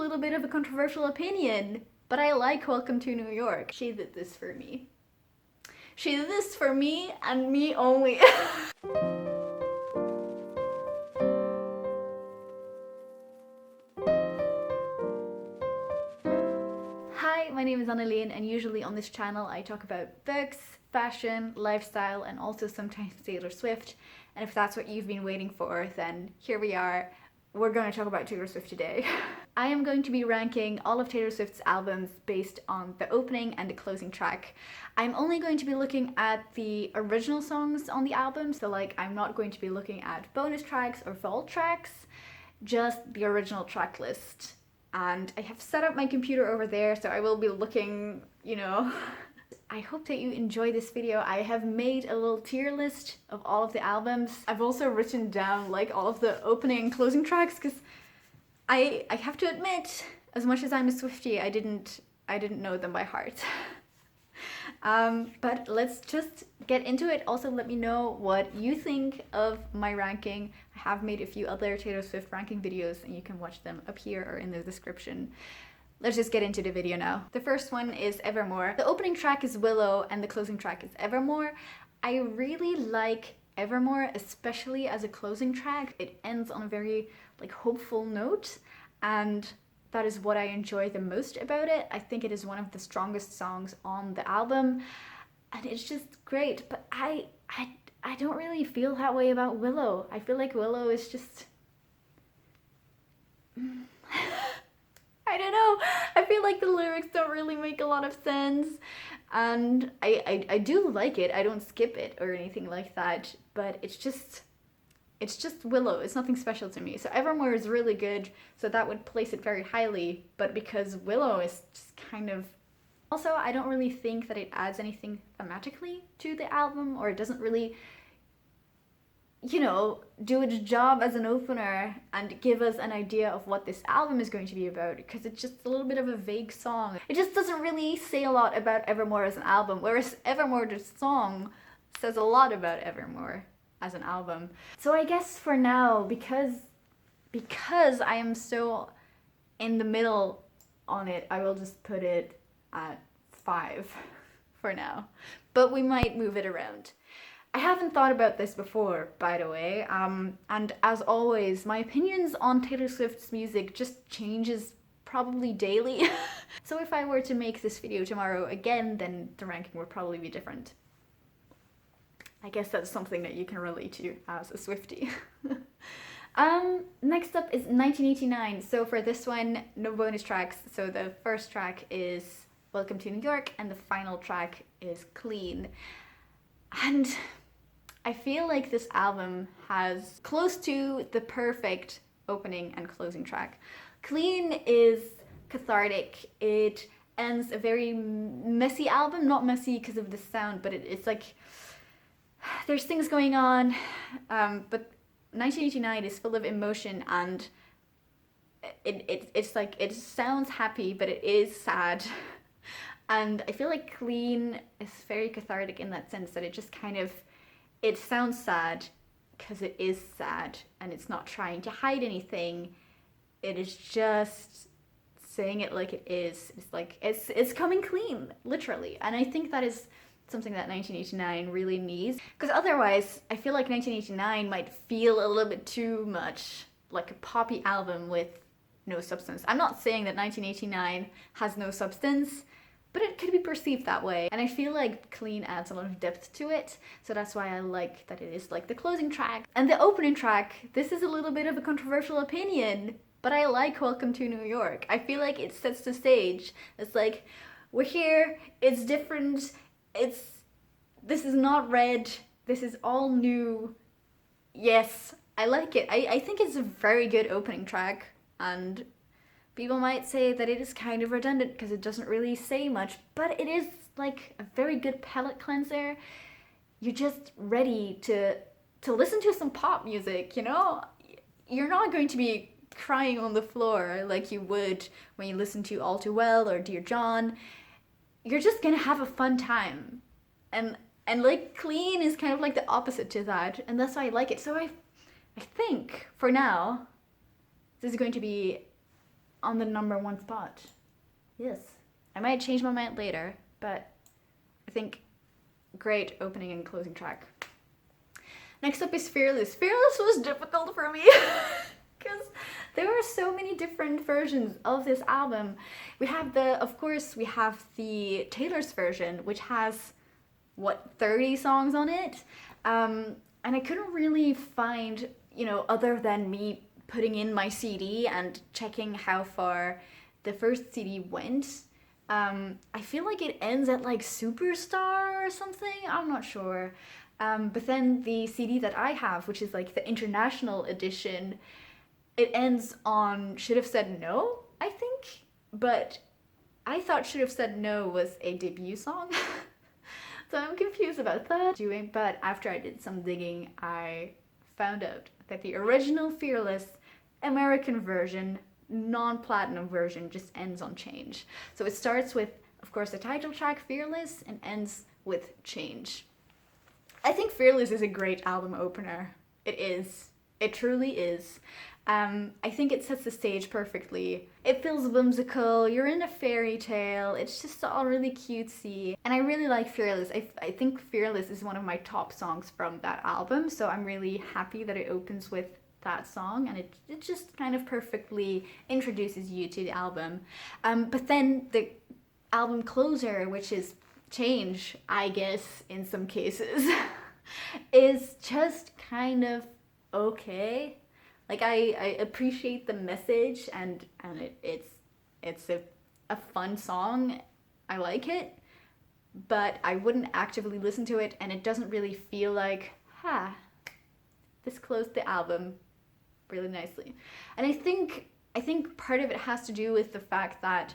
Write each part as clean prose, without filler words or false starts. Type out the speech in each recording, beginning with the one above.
little bit of a controversial opinion, but I like Welcome to New York. She did this for me. She did this for me and me only. Hi, my name is Anneleen, and usually on this channel I talk about books, fashion, lifestyle, and also sometimes Taylor Swift. And if that's what you've been waiting for, then here we are. We're going to talk about Taylor Swift today. I am going to be ranking all of Taylor Swift's albums based on the opening and the closing track. I'm only going to be looking at the original songs on the album, so like I'm not going to be looking at bonus tracks or vault tracks, just the original track list. And I have set up my computer over there, so I will be looking, I hope that you enjoy this video. I have made a little tier list of all of the albums. I've also written down like all of the opening and closing tracks because I have to admit, as much as I'm a Swiftie, I didn't know them by heart. But let's just get into it. Also, let me know what you think of my ranking. I have made a few other Taylor Swift ranking videos and you can watch them up here or in the description. Let's just get into the video now. The first one is Evermore. The opening track is Willow and the closing track is Evermore. I really like Evermore, especially as a closing track. It ends on a very hopeful note, and that is what I enjoy the most about it. I think it is one of the strongest songs on the album and it's just great, but I don't really feel that way about Willow. I feel like Willow is just I don't know. I feel like the lyrics don't really make a lot of sense, and I do like it. I don't skip it or anything like that, but it's just Willow. It's nothing special to me. So Evermore is really good, so that would place it very highly, but because Willow is just kind of... Also, I don't really think that it adds anything thematically to the album, or it doesn't really, do its job as an opener and give us an idea of what this album is going to be about, because it's just a little bit of a vague song. It just doesn't really say a lot about Evermore as an album, whereas Evermore, the song, says a lot about Evermore as an album. So I guess for now, because I am so in the middle on it, I will just put it at 5 for now, but we might move it around. I haven't thought about this before, by the way, and as always, my opinions on Taylor Swift's music just changes probably daily. So if I were to make this video tomorrow again, then the ranking would probably be different. I guess that's something that you can relate to as a Swiftie. Next up is 1989. So for this one, no bonus tracks. So the first track is Welcome to New York and the final track is Clean. And I feel like this album has close to the perfect opening and closing track. Clean is cathartic. It ends a very messy album. Not messy because of the sound, but it's like there's things going on. But 1989 is full of emotion, and it's like it sounds happy, but it is sad. And I feel like Clean is very cathartic in that sense, that it just kind of, it sounds sad because it is sad and it's not trying to hide anything. It is just saying it like it is. It's like, it's coming clean, literally. And I think that is something that 1989 really needs, because otherwise I feel like 1989 might feel a little bit too much like a poppy album with no substance. I'm not saying that 1989 has no substance, but it could be perceived that way. And I feel like Clean adds a lot of depth to it, so that's why I like that it is like the closing track. And the opening track, this is a little bit of a controversial opinion, but I like Welcome to New York. I feel like it sets the stage. It's like, we're here, it's different, this is not red, this is all new. Yes, I like it. I think it's a very good opening track, and people might say that it is kind of redundant because it doesn't really say much, but it is like a very good palate cleanser. You're just ready to listen to some pop music, You're not going to be crying on the floor like you would when you listen to All Too Well or Dear John. You're just gonna have a fun time. And like Clean is kind of like the opposite to that, and that's why I like it. So I think for now this is going to be on the #1 spot. Yes. I might change my mind later, but I think great opening and closing track. Next up is Fearless. Fearless was difficult for me because there are so many different versions of this album. We have of course, we have the Taylor's version, which has, what, 30 songs on it? And I couldn't really find, other than me putting in my CD and checking how far the first CD went. I feel like it ends at like Superstar or something, I'm not sure. But then the CD that I have, which is like the international edition, it ends on Should Have Said No, I think. But I thought Should Have Said No was a debut song. So I'm confused about that. But after I did some digging, I found out that the original Fearless American version, non-platinum version, just ends on Change. So it starts with, of course, the title track Fearless and ends with Change. I think Fearless is a great album opener. It is. It truly is. I think it sets the stage perfectly. It feels whimsical, you're in a fairy tale, it's just all really cutesy. And I really like Fearless. I think Fearless is one of my top songs from that album, so I'm really happy that it opens with that song, and it just kind of perfectly introduces you to the album. But then the album closer, which is Change, I guess, in some cases, is just kind of okay. Like, I appreciate the message, and it's a fun song. I like it, but I wouldn't actively listen to it, and it doesn't really feel like, this closed the album really nicely. And I think part of it has to do with the fact that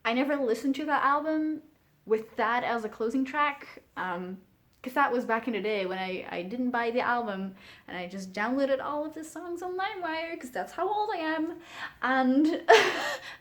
I never listened to that album with that as a closing track, because that was back in the day when I didn't buy the album and I just downloaded all of the songs on LimeWire, because that's how old I am, and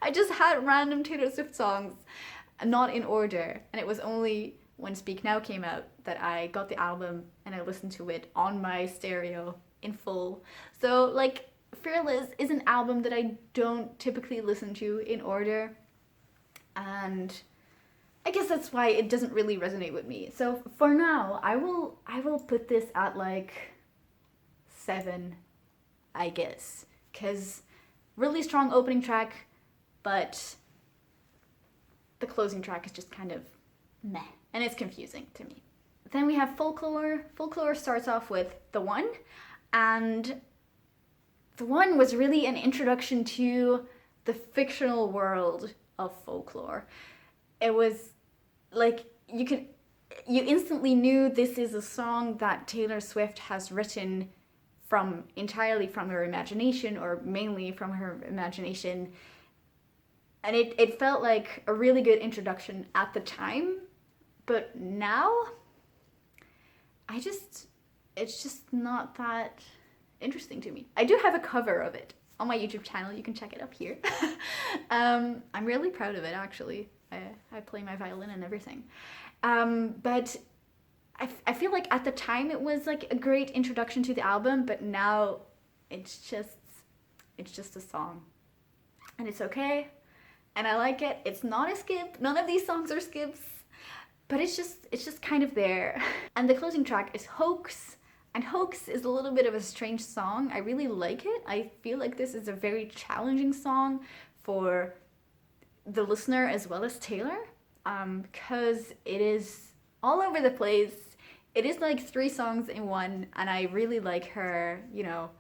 I just had random Taylor Swift songs, not in order, and it was only when Speak Now came out that I got the album and I listened to it on my stereo in full. So, like, Fearless is an album that I don't typically listen to in order, and I guess that's why it doesn't really resonate with me. So for now, I will put this at like 7, I guess, because really strong opening track, but the closing track is just kind of meh, and it's confusing to me. Then we have Folklore. Folklore starts off with The One, and The One was really an introduction to the fictional world of folklore. It was like, you instantly knew this is a song that Taylor Swift has written entirely from her imagination, or mainly from her imagination. And it felt like a really good introduction at the time, but now, it's just not that interesting to me. I do have a cover of it on my YouTube channel, you can check it up here. I'm really proud of it, actually. I play my violin and everything. But I feel like at the time it was like a great introduction to the album, but now it's just a song. And it's okay, and I like it. It's not a skip. None of these songs are skips, but it's just kind of there. And the closing track is Hoax. And Hoax is a little bit of a strange song. I really like it. I feel like this is a very challenging song for the listener as well as Taylor, because it is all over the place. It is like 3 songs in one, and I really like her,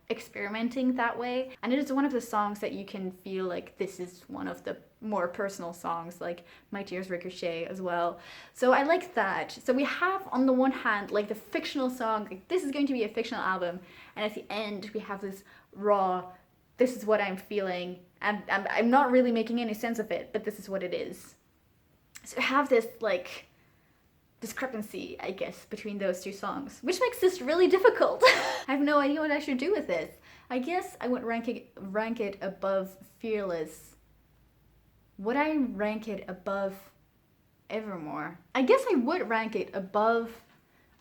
experimenting that way. And it is one of the songs that you can feel like this is one of the more personal songs, like My Tears Ricochet as well. So I like that. So we have, on the one hand, like the fictional song, like this is going to be a fictional album, and at the end we have this raw, this is what I'm feeling, and I'm not really making any sense of it, but this is what it is. So I have this like discrepancy, I guess, between those 2 songs, which makes this really difficult. I have no idea what I should do with this. I guess I would rank it above Fearless. Would I rank it above Evermore? I guess I would rank it above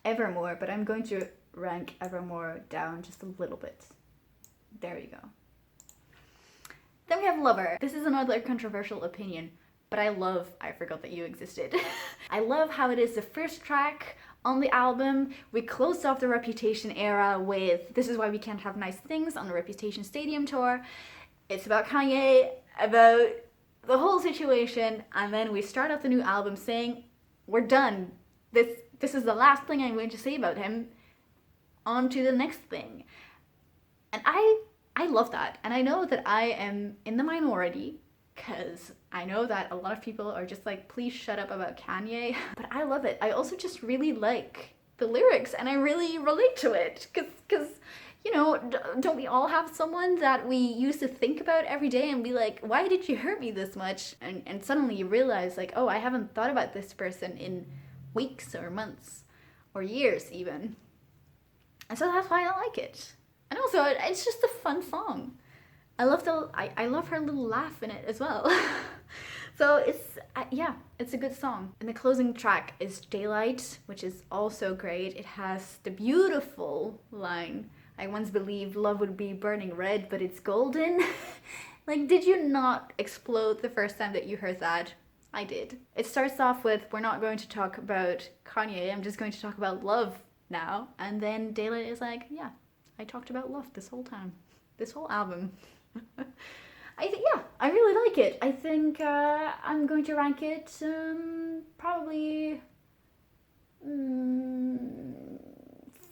Evermore, but I'm going to rank Evermore down just a little bit. There you go. Then we have Lover. This is another controversial opinion, but I love I Forgot That You Existed. I love how it is the first track on the album. We closed off the Reputation era with This Is Why We Can't Have Nice Things on the Reputation Stadium tour. It's about Kanye, about the whole situation, and then we start off the new album saying, we're done. This is the last thing I'm going to say about him. On to the next thing. And I love that. And I know that I am in the minority, because I know that a lot of people are just like, please shut up about Kanye. But I love it. I also just really like the lyrics, and I really relate to it. Because you know, don't we all have someone that we used to think about every day and be like, why did you hurt me this much? And suddenly you realize like, oh, I haven't thought about this person in weeks or months or years even. And so that's why I like it. And also, it's just a fun song. I love her little laugh in it as well. So it's, yeah, it's a good song. And the closing track is Daylight, which is also great. It has the beautiful line, I once believed love would be burning red, but it's golden. Like, did you not explode the first time that you heard that? I did. It starts off with, we're not going to talk about Kanye, I'm just going to talk about love now. And then Daylight is like, yeah, I talked about love this whole time. This whole album. Yeah, I really like it. I think I'm going to rank it probably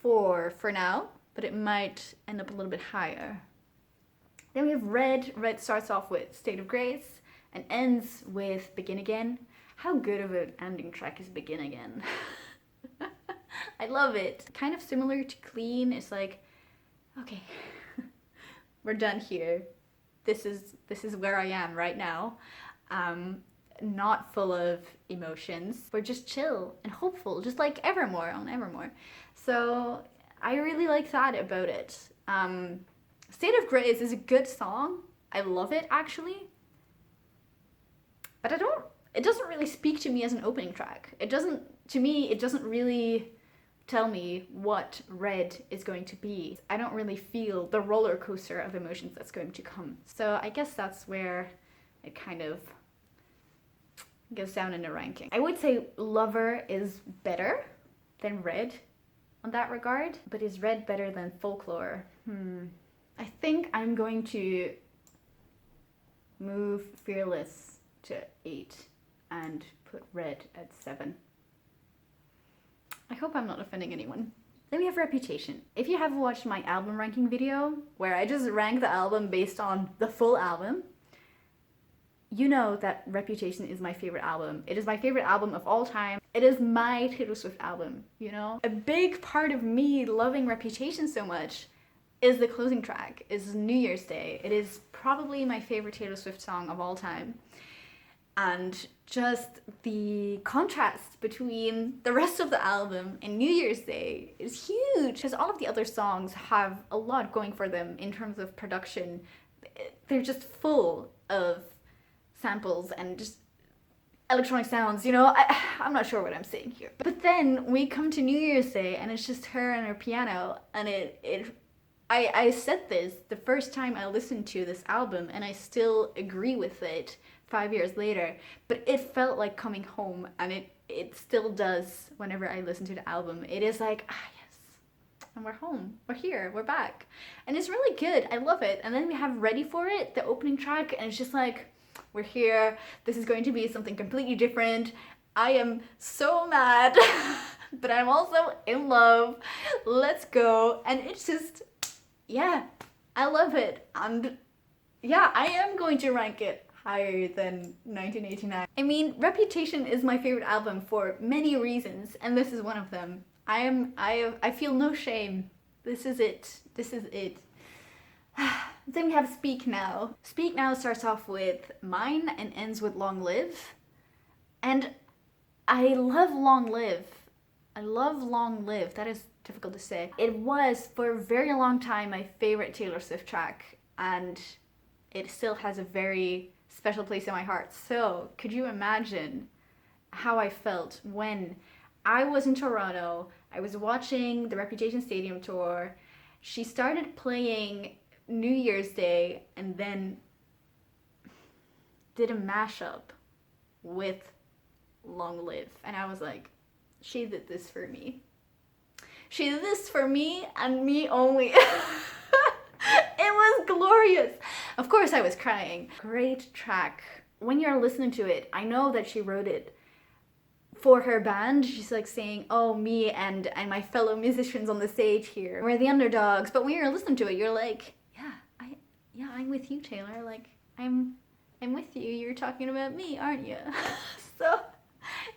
4 for now, but it might end up a little bit higher. Then we have Red. Red starts off with State of Grace and ends with Begin Again. How good of an ending track is Begin Again? I love it. Kind of similar to Clean. It's like, okay, we're done here. This is where I am right now. Not full of emotions. We're just chill and hopeful, just like Evermore on Evermore. So I really like that about it. State of Grace is a good song. I love it actually. But it doesn't really speak to me as an opening track. It doesn't really tell me what Red is going to be. I don't really feel the roller coaster of emotions that's going to come. So I guess that's where it kind of goes down in the ranking. I would say Lover is better than Red on that regard, but is Red better than Folklore? I think I'm going to move Fearless to 8 and put Red at 7. I hope I'm not offending anyone. Then we have Reputation. If you have watched my album ranking video, where I just rank the album based on the full album, you know that Reputation is my favorite album. It is my favorite album of all time. It is my Taylor Swift album, you know? A big part of me loving Reputation so much is the closing track, is New Year's Day. It is probably my favorite Taylor Swift song of all time. And just the contrast between the rest of the album and New Year's Day is huge, because all of the other songs have a lot going for them in terms of production. They're just full of samples and just electronic sounds, you know. I'm not sure what I'm saying here. But then we come to New Year's Day and it's just her and her piano, and I said this the first time I listened to this album, and I still agree with it 5 years later, but it felt like coming home, and it still does whenever I listen to the album. It is like, yes, and we're home, we're here, we're back. And it's really good, I love it. And then we have Ready For It, the opening track, and it's just like, we're here, this is going to be something completely different. I am so mad, but I'm also in love, let's go. And it's just, yeah, I love it. And yeah, I am going to rank it higher than 1989. I mean, Reputation is my favorite album for many reasons, and this is one of them. I feel no shame. This is it. This is it. Then we have Speak Now. Speak Now starts off with Mine and ends with Long Live. And I love Long Live. I love Long Live. That is difficult to say. It was for a very long time my favorite Taylor Swift track, and it still has a very special place in my heart. So could you imagine how I felt when I was in Toronto, I was watching the Reputation Stadium tour, she started playing New Year's Day, and then did a mashup with Long Live, and I was like, she did this for me. She did this for me and me only. It was glorious. Of course I was crying. Great track. When you're listening to it, I know that she wrote it for her band. She's like saying, oh, me and my fellow musicians on the stage here, we're the underdogs. But when you're listening to it, you're like, yeah, I'm with you, Taylor. Like, I'm with you. You're talking about me, aren't you? So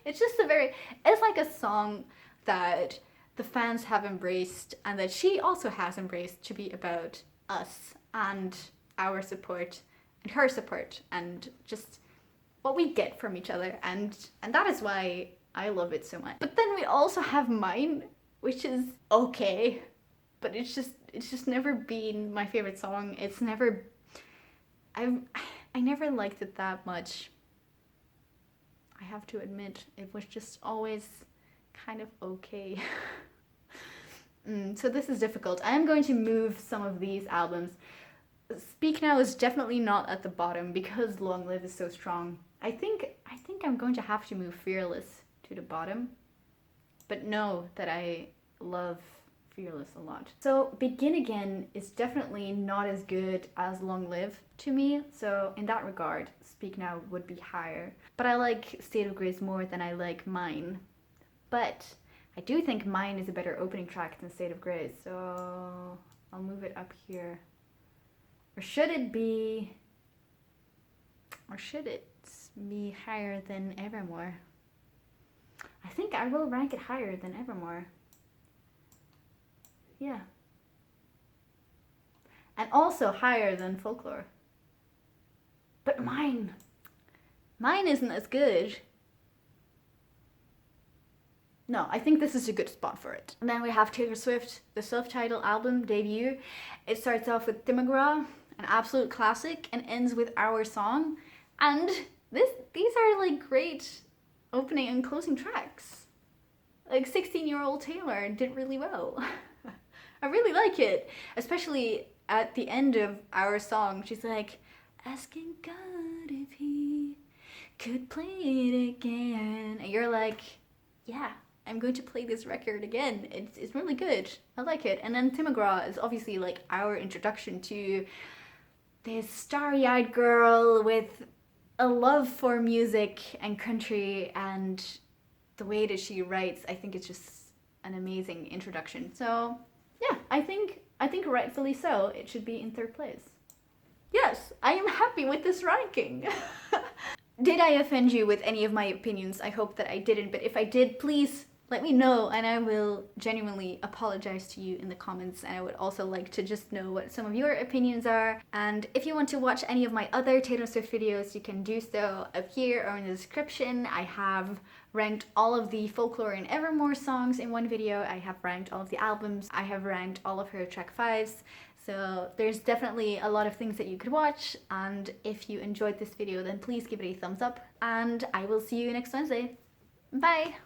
it's just it's like a song that the fans have embraced and that she also has embraced, to be about us and our support and her support and just what we get from each other, and that is why I love it so much. But then we also have Mine, which is okay, but it's just never been my favorite song. It's never, I never liked it that much. I have to admit, it was just always kind of okay. So this is difficult. I am going to move some of these albums. Speak Now is definitely not at the bottom because Long Live is so strong. I think I'm going to have to move Fearless to the bottom, but know that I love Fearless a lot. So Begin Again is definitely not as good as Long Live to me, so in that regard, Speak Now would be higher. But I like State of Grace more than I like Mine. But I do think Mine is a better opening track than State of Grace, so I'll move it up here. Or should it be higher than Evermore? I think I will rank it higher than Evermore. Yeah. And also higher than Folklore. But Mine isn't as good. No, I think this is a good spot for it. And then we have Taylor Swift, the self-titled album debut. It starts off with Tim McGraw, an absolute classic, and ends with Our Song. And these are like great opening and closing tracks. Like 16-year-old Taylor did really well. I really like it, especially at the end of Our Song. She's like, asking God if he could play it again. And you're like, yeah, I'm going to play this record again. It's really good. I like it. And then Tim McGraw is obviously like our introduction to this starry-eyed girl with a love for music and country, and the way that she writes, I think it's just an amazing introduction. So yeah, I think rightfully so, it should be in third place. Yes, I am happy with this ranking. Did I offend you with any of my opinions? I hope that I didn't, but if I did, please let me know and I will genuinely apologize to you in the comments. And I would also like to just know what some of your opinions are. And if you want to watch any of my other Taylor Swift videos, you can do so up here or in the description. I have ranked all of the Folklore and Evermore songs in one video. I have ranked all of the albums. I have ranked all of her track 5s. So there's definitely a lot of things that you could watch, and if you enjoyed this video then please give it a thumbs up, and I will see you next Wednesday. Bye!